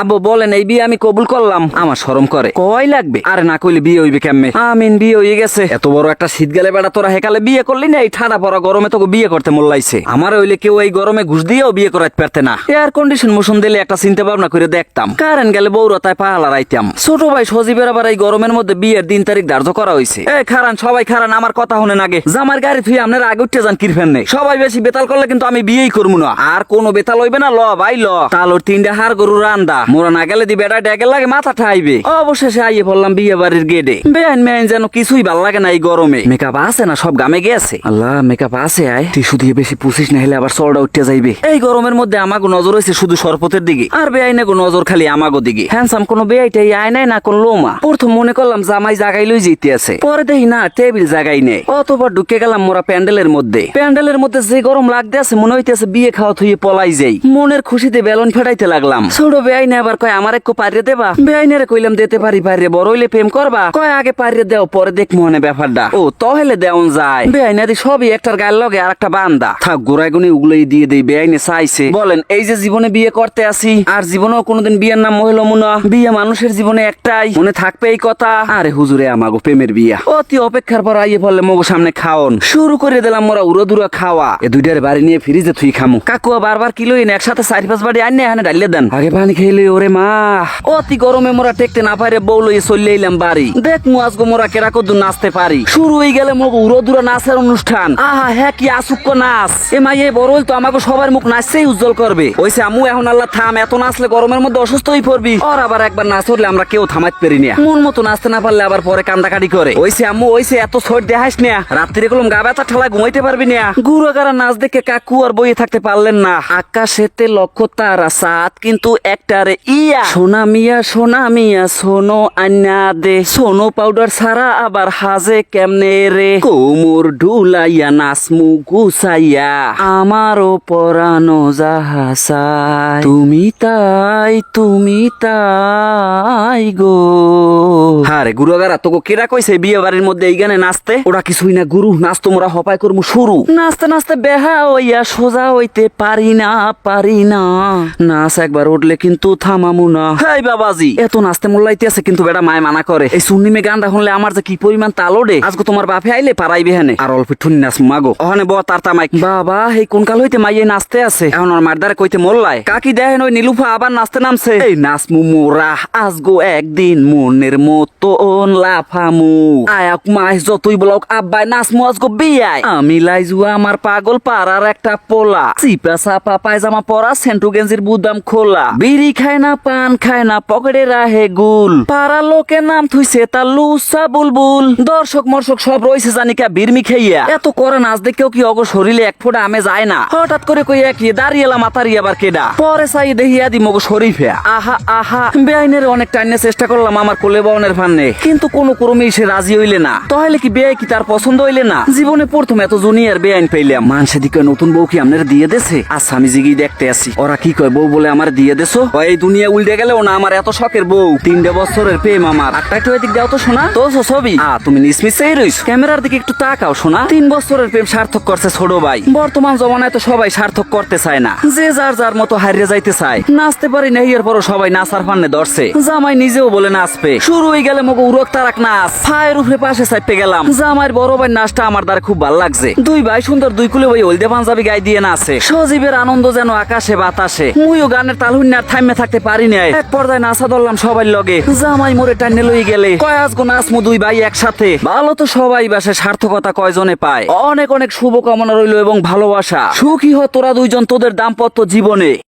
আব্বু বলেন এই বিয়ে আমি কবুল করলাম। আমার শরম করে, কয় লাগবে? আরে না কইলে বিয়ে হইবে কেমনে? আমিন, বিয়ে হয়ে গেছে। এত বড় একটা শীত গেলে বেড়া তোরা হেকালে বিয়ে করলি না? এই ঠাডা পড়া গরমে তোকে বিয়ে করতে মোল্লাইছে। আমার হইলে কেউ এই গরমে ঘুষ দিয়েও বিয়ে করাইতে পারতে না। এয়ার কন্ডিশন মোশন দিলে একটা চিন্তা ভাবনা করে দেখতাম। কারেন্ট গেলে বৌরতায় পাহালা রাইতাম। ছোট ভাই সজীবের আবার এই গরমের মধ্যে বিয়ের দিন তারিখ ধার্য করা হয়েছে। খারান সবাই খারান, আমার কথা শুনেন আগে। জামার গাড়ি থুই আপনারা আগে উঠতে যান কিরফেন নেই। সবাই বেশি বেতাল করলে কিন্তু আমি বিয়েই করবো না। আর কোনো বেতাল হইবে না। ল ভাই ল, তালোর 3টা হাড় গরু রান্দা মোরা না গেলে দি বেটা ডেকে লাগে মাথা ঠাইবে। অবশেষে আইয়ে পড়লাম বিয়ে বাড়ির গেটে। বেআইন মেআইন যেন কিছুই ভাল লাগে না এই গরমে। মেকআপ আছে না? সব গামে গেছে। আল্লাহ, মেকআপ আছে? আয় টিস্যু দিয়ে বেশি পুষিস না, হলে আবার চড়া উঠতে যাইবে। এই গরমের মধ্যে আমাগো নজর হয়েছে শুধু শরবতের দিকে, আর বেআইনে গো নজর খালি আমাগো দিকে। হ্যান্ডসাম কোনো বেআইটাই আয় নাই, না কোন লোমা। প্রথম মনে করলাম জামাই জাগাই লই যেতে আছে, পরে দেখি না টেবিল জাগাই নেই। অতবার ঢুকে গেলাম মোরা প্যান্ডেলের মধ্যে। প্যান্ডেলের মধ্যে যে গরম লাগতে আছে মনে হইতেছে বিয়ে খাওয়া থুয়ে পলাই যাই। মনের খুশিতে বেলুন ফাটাইতে লাগলাম। ছোট বেআইনে আবার কয় আমার একটু পারিয়ে দেবা। বেআইনের কইলাম দিতে পারি, পারিয়ে বড় হইলে প্রেম করবা। কয় আগে পারিয়ে দেও, পরে দেখ মনে ব্যাপারটা। ও তাহলে দেওন যায়। বেআইনাদি সবই একটার গায়ের লগে আর একটা বান্দা থাক, গোড়ায় গুনি উগুলোই দিয়ে দেই। বেআইনে চাইছে বলেন এই যে জীবনে বিয়ে করতে আসি, আর জীবনেও কোনোদিন বিয়ের নাম মহিল মুনা। বিয়ে মানুষের জীবনে একটাই, মনে থাকবে এই কথা। আরে হুজুরে আমাগো প্রেমের বিয়া। অতি অপেক্ষার পর আইয়ে বললে মগো সামনে খাওন শুরু করে দিলাম। মোরা উড়োদুরা খাওয়া। এ দুইটার বাড়ি নিয়ে ফ্রিজে থুই খামু। কাকুয়া বারবার কিলো এনে একসাথে 4-5 বাড়ি আইনে এখানে ডালিয়ে দেন। আগে পানি খেলে ওরে মা। অতি গরমে মোরা টেকতে না পারে বউ লইয়ে চলে এলাম বাড়ি। দেখ মুআজগো মোরা কেরা কদ্দুর নাচতে পারি। শুরু হয়ে গেলে মগো উড়োদুরা নাচের অনুষ্ঠান। আহা হ্যাঁ, কি আসুক্য নাচ। এ মাইয়ে বড় হইল তো আমাকে সবার মুখ নাচতেই উজ্জ্বল করবে। ওইসে আমু এখন আল্লাহ থাম, এত নাচলে গরমের মধ্যে অসুস্থ হয়ে পড়বি। আর আবার একবার নাচ হলে আমরা কেউ থামাইতে পারি না। মন মতো নাচতে না পারলে আবার পরে কান্দাকাটি করে। ওইসে আম্মু ওইসে এত ছোট দেখাইস না, রাত্রিরে কলম গা ব্যথা ঠালা ঘুমাইতে পারবি না। গুড়াগাড়া নাচ দেখে কাকু আর বইয়ে থাকতে পারলেন না। আকাশেতে লক্ষ তারা সাত, কিন্তু একটারে ইয়া। সোনা মিয়া সোনা মিয়া সোনো আন্না দে। সোনো পাউডার ছাড়া আবার হাজে কেমনে রে। কোমর ঢুলাইয়া নাচমু গুছাইয়া, আমারও পরানো যাহাসাই। তুমি তাই তুমি তাই গো। হারে গুরুগারা তোকে কেরা কইছে বিয়ে বাড়ির মধ্যে এই গানে নাচতে? ওরা কিছুই না গুরু, নাচ তোমরা হপাই করমু শুরু। নাচতে নাচতে বেহা হইয়া সোজা হইতে পারি না পারি না। নাচ একবার উঠলে কিন্তু থামামু না। হেই বাবাজি, এত নাচতে মোল্লাইতে আছে কিন্তু বেটা মায় মানা করে। এই সুন্নিমে গানটা শুনলে আমার যে কি পরিমাণ তাল ওঠে। আজকে তোমার বাপে আইলে পারাইবে হেনে। আর অল্প ঠুনি নাচ মাগো ওখানে ব তার তামাই। বাবা এই কোন কাল হইতে মাইয়ে নাচতে আছে। এখন ওর মারদারে কইতে মোল্লায় কাকি দেখেন ওই নীলুফা আবার নাচতে নামছে। এই নাচমু মোরা আজগো একদিন মনের মতন লাফামু। আয়াক মাস যতই বলক আব্বাই নাচমু আজগো বিয়াই। আমি লাইজু আমার পাগল পাড়ার একটা পোলা। চিপা চাপা পায়জামা পরা, সেন্টু গেঞ্জির বুদাম খোলা। বিড়ি খায় না পান খায় না, পকেটে রাহে গুল। পাড়ার লোকের নাম থুইছে তার লুসা বুলবুল। দর্শক মর্শক সব রয়েছে জানিকা বিরমি খাইয়া। এত করে নাচ দেখেও কি অগো শরীরে এক ফোঁটা আমে যায় না। হঠাৎ করে কই এক দাঁড়িয়েলা মাতারি আবার কেডা। পরে চাই দেখিয়া দি মগো শরীফে। আহা আহা, বেআইনের অনেক টাইনে চেষ্টা করলাম আমার কোলে বনের ফান্নে, কিন্তু কোনো ক্রমেই সে রাজি হইলে না। তাহলে কি বেআই কি তার পছন্দ হইলে না? জীবনে প্রথম এত জুনিয়র বেআইন পেইলাম। মানুষে দিকে নতুন বউ কি আপনার দিয়ে দেছে? আচ্ছা আমি জিগি দেখতে আসি ওরা কি কয়। বউ বলে আমার দিয়ে দেছো? এই দুনিয়া উল্টে গেলেও না আমার এত শখের বউ। 3 বছরের প্রেম আমার। একটা একটু এদিক দাও তো শোনা। তো ছবি তুমি নিসমিসেই রইছো। ক্যামেরার দিকে একটু তাকাও শোনা। 3 বছরের প্রেম সার্থক করছে ছোট ভাই। বর্তমান জমানায় তো সবাই সার্থক করতে চায় না, যে যার যার মতো হারিয়ে যাইতে চায়। নাচতে পারি না এর পরও সবাই নাচার ফান্নে ধরছে। জামাই নিজেও বলে নাচবে। শুরু হয়ে গেলে মগো উরক তারাক নাচ। ফায়ের উপরে পাশে চাইপে গেলাম। জামাইয়ের বড় ভাই নাচটা আমার দ্বারা খুব ভালো লাগছে। দুই ভাই সুন্দর দুই কুলে ওই হলদে পাঞ্জাবি গায়ে দিয়ে নাচে। সজীবের আনন্দ যেন আকাশে বাতাসে। মুইও গানের তাল হুন্নার থাইমে থাকতে পারি নাই। এক পর্দায় নাচা ধরলাম সবাই লগে। জামাই মোরে টাইনে লই গেলে কয় আজগো নাচমু দুই ভাই একসাথে। ভালো তো সবাই বাসে, সার্থকতা কয়জনে পায়। অনেক অনেক শুভকামনা রইল এবং ভালোবাসা। সুখী হ তোরা দুইজন তোদের দাম্পত্য জীবনে।